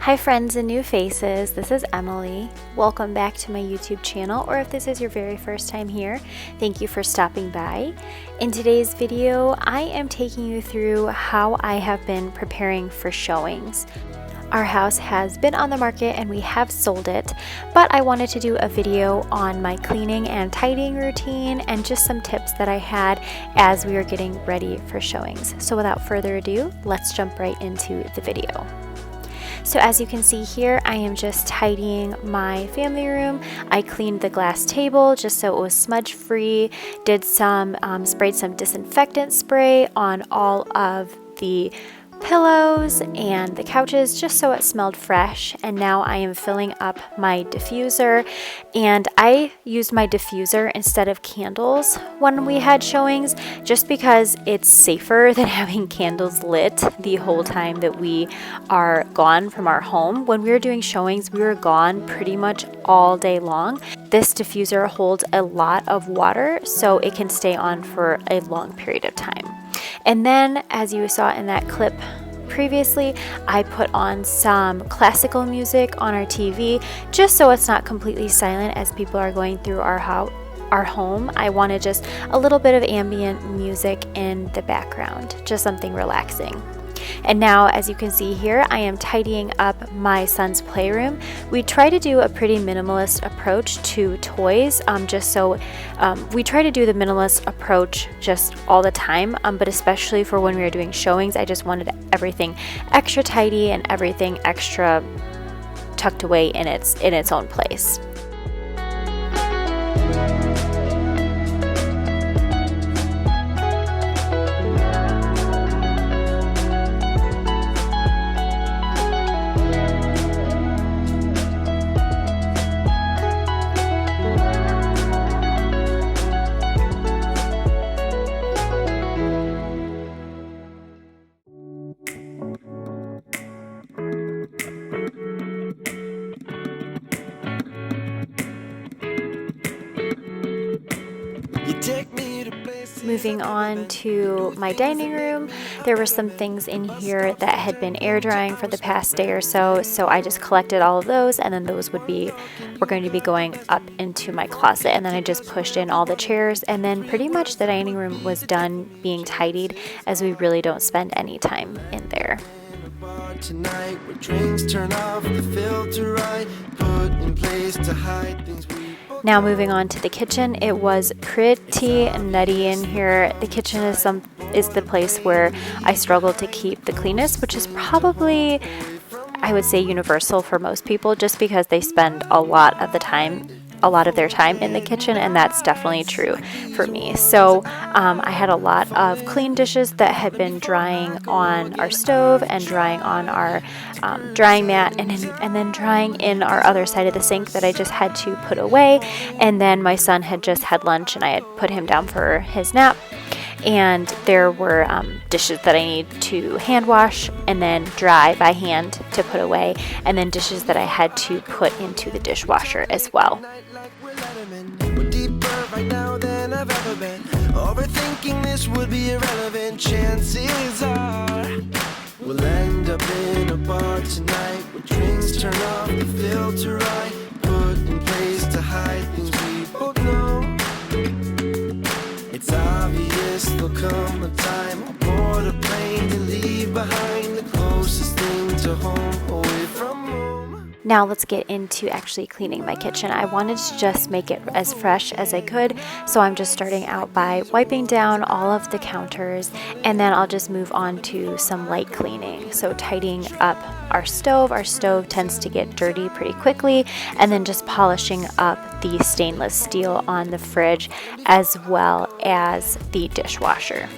Hi friends and new faces, this is Emily. Welcome back to my YouTube channel, or if this is your very first time here, thank you for stopping by. In today's video, I am taking you through how I have been preparing for showings. Our house has been on the market and we have sold it, but I wanted to do a video on my cleaning and tidying routine and just some tips that I had as we were getting ready for showings. So without further ado, let's jump right into the video. So as you can see here, I am just tidying my family room. I cleaned the glass table just so it was smudge free, did some, sprayed some disinfectant spray on all of the pillows and the couches just so it smelled fresh. And now I am filling up my diffuser, and I used my diffuser instead of candles when we had showings just because it's safer than having candles lit the whole time that we are gone from our home. When we were doing showings, we were gone pretty much all day long. This diffuser holds a lot of water, so it can stay on for a long period of time. And then, as you saw in that clip previously, I put on some classical music on our TV just so it's not completely silent as people are going through our home. I wanted just a little bit of ambient music in the background, just something relaxing. And now, as you can see here, I am tidying up my son's playroom. We try to do a pretty minimalist approach to toys, we try to do the minimalist approach just all the time, but especially for when we were doing showings, I just wanted everything extra tidy and everything extra tucked away in its own place. Moving on to my dining room, there were some things in here that had been air drying for the past day or so, so I just collected all of those, and then those were going to be going up into my closet, and then I just pushed in all the chairs, and then pretty much the dining room was done being tidied, as we really don't spend any time in there. Tonight, where drinks turn off, the filter I put in place to hide things we. Now moving on to the kitchen, it was pretty nutty in here. The kitchen is the place where I struggle to keep the cleanest, which is probably, I would say, universal for most people, just because they spend a lot of their time in the kitchen, and that's definitely true for me. So I had a lot of clean dishes that had been drying on our stove and drying on our drying mat, and then drying in our other side of the sink that I just had to put away. And then my son had just had lunch and I had put him down for his nap, and there were dishes that I need to hand wash and then dry by hand to put away, and then dishes that I had to put into the dishwasher as well. We're deeper right now than I've ever been. Overthinking this would be irrelevant. Chances are we'll end up in a bar tonight where drinks turn off, the filter I put in place to hide things we both know. It's obvious there'll come a time I'll board a plane to leave behind the closest thing to home, away from home. Now let's get into actually cleaning my kitchen. I wanted to just make it as fresh as I could, so I'm just starting out by wiping down all of the counters, and then I'll just move on to some light cleaning. So tidying up our stove. Our stove tends to get dirty pretty quickly, and then just polishing up the stainless steel on the fridge as well as the dishwasher.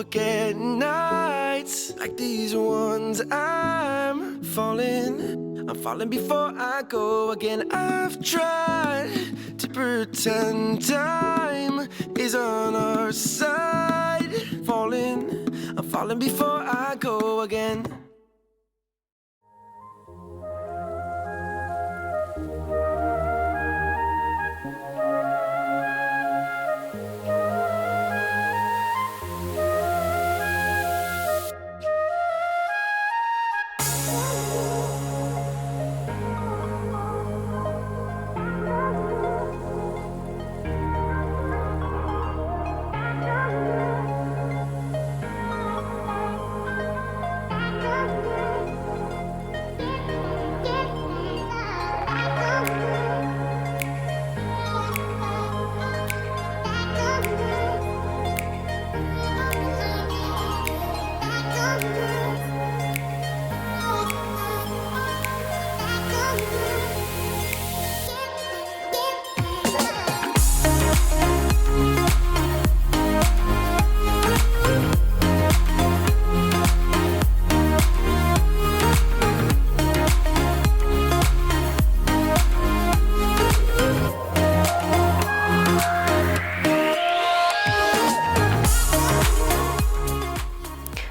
forget nights like these ones. I'm falling before I go again. I've tried to pretend time is on our side. I'm falling before I go again.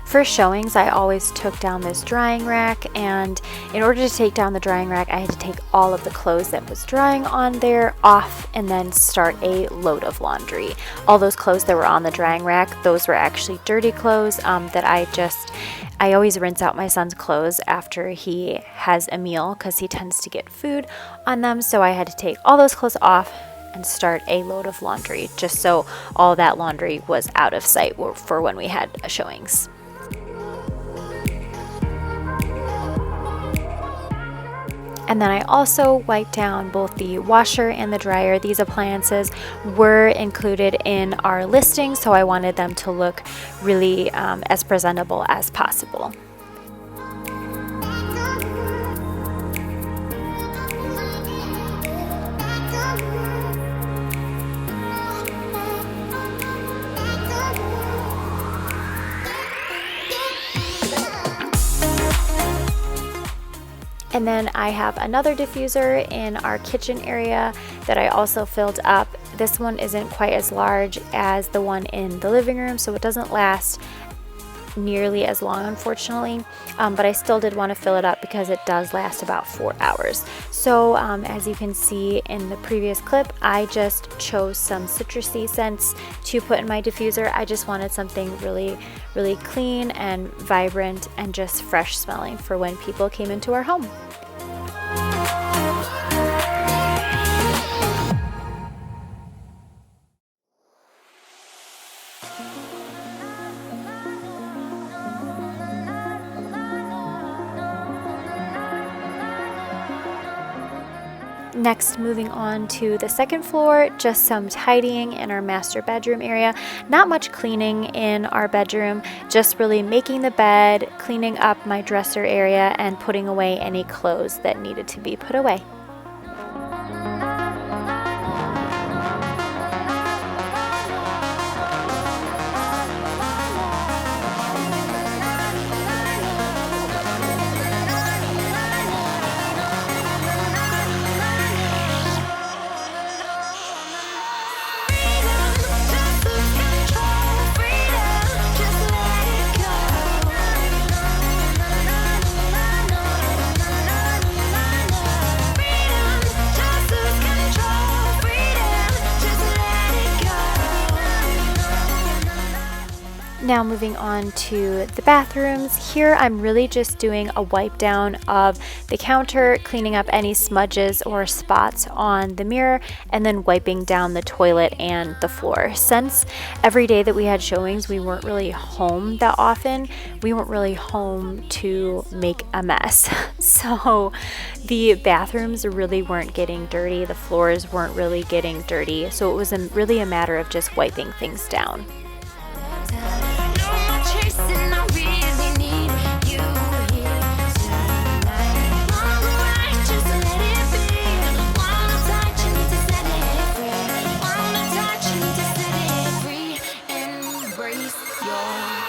For showings, I always took down this drying rack, and in order to take down the drying rack, I had to take all of the clothes that was drying on there off and then start a load of laundry. All those clothes that were on the drying rack, those were actually dirty clothes that I always rinse out my son's clothes after he has a meal because he tends to get food on them. So I had to take all those clothes off and start a load of laundry just so all that laundry was out of sight for when we had showings. And then I also wiped down both the washer and the dryer. These appliances were included in our listing, so I wanted them to look really as presentable as possible. And then I have another diffuser in our kitchen area that I also filled up. This one isn't quite as large as the one in the living room, so it doesn't last nearly as long, unfortunately, but I still did want to fill it up because it does last about 4 hours. So as you can see in the previous clip, I just chose some citrusy scents to put in my diffuser. I just wanted something really, really clean and vibrant and just fresh smelling for when people came into our home. Next, moving on to the second floor, just some tidying in our master bedroom area. Not much cleaning in our bedroom, just really making the bed, cleaning up my dresser area, and putting away any clothes that needed to be put away. Now moving on to the bathrooms. Here I'm really just doing a wipe down of the counter, cleaning up any smudges or spots on the mirror, and then wiping down the toilet and the floor. Since every day that we had showings, we weren't really home that often. We weren't really home to make a mess. So the bathrooms really weren't getting dirty. The floors weren't really getting dirty. So it was really a matter of just wiping things down. Your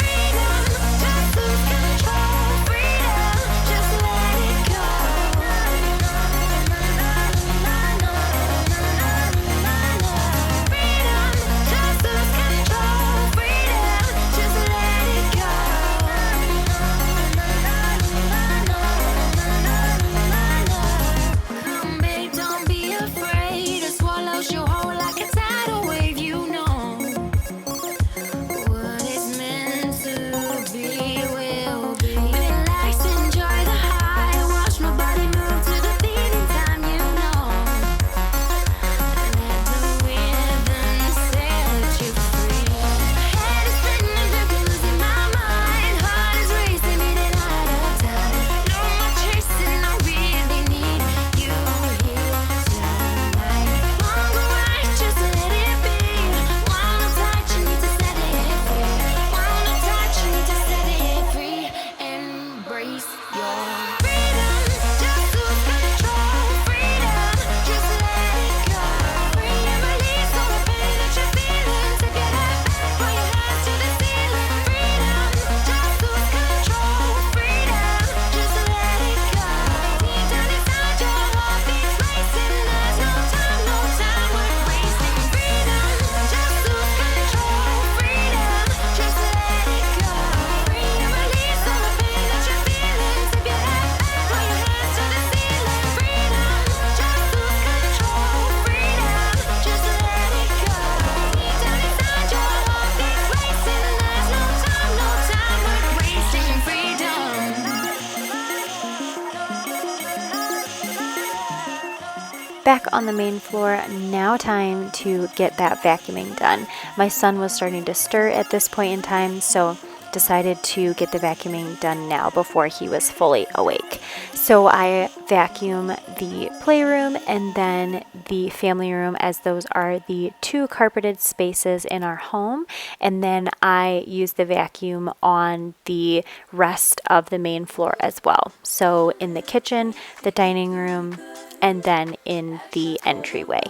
back on the main floor. Now time to get that vacuuming done. My son was starting to stir at this point in time, so decided to get the vacuuming done now before he was fully awake. So I vacuum the playroom and then the family room, as those are the two carpeted spaces in our home, and then I use the vacuum on the rest of the main floor as well. So in the kitchen, the dining room, and then in the entryway.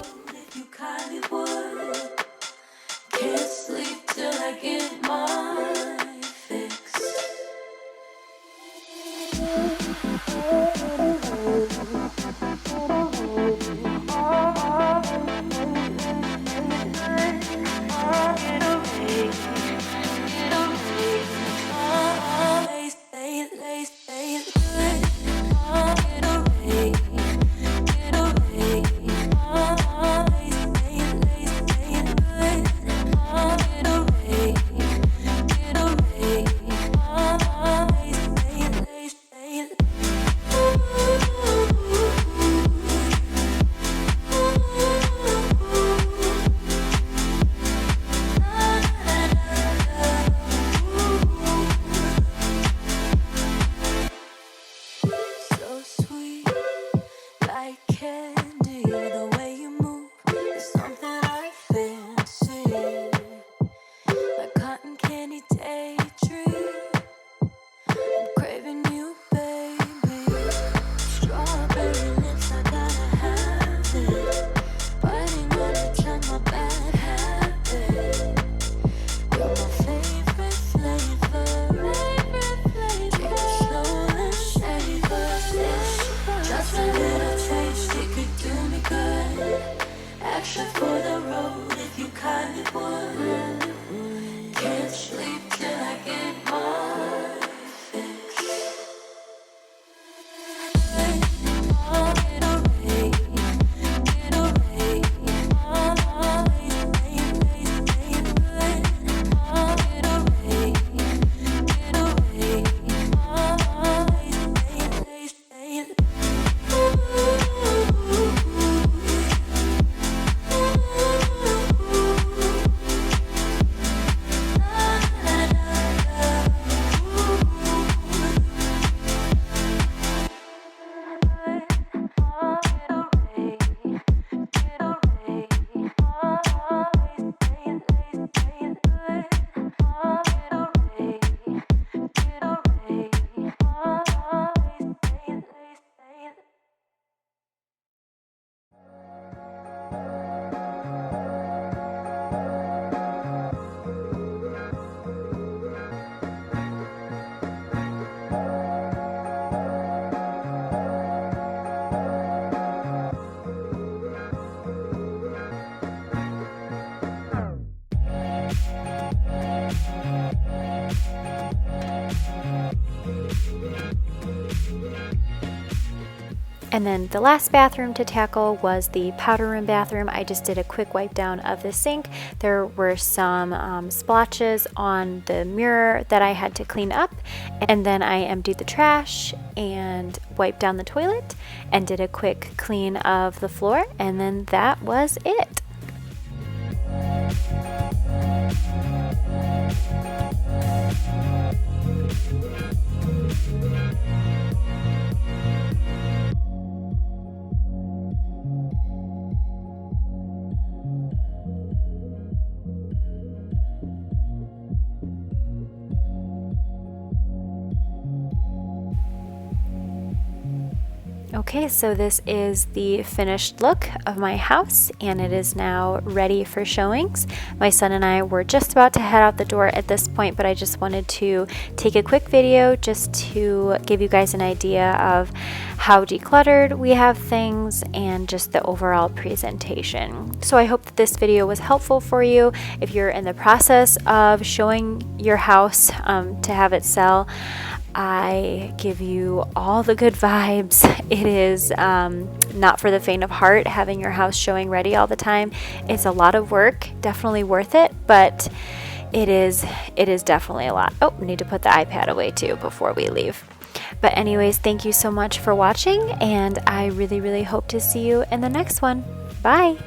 Can't sleep till I get my fix. And then the last bathroom to tackle was the powder room bathroom. I just did a quick wipe down of the sink. There were some splotches on the mirror that I had to clean up. And then I emptied the trash and wiped down the toilet and did a quick clean of the floor. And then that was it. Okay, so this is the finished look of my house, and it is now ready for showings. My son and I were just about to head out the door at this point, but I just wanted to take a quick video just to give you guys an idea of how decluttered we have things and just the overall presentation. So I hope that this video was helpful for you. If you're in the process of showing your house to have it sell, I give you all the good vibes. It is not for the faint of heart having your house showing ready all the time. It's a lot of work, definitely worth it, but it is definitely a lot. Oh, I need to put the iPad away too before we leave. But anyways, thank you so much for watching, and I really, really hope to see you in the next one. Bye!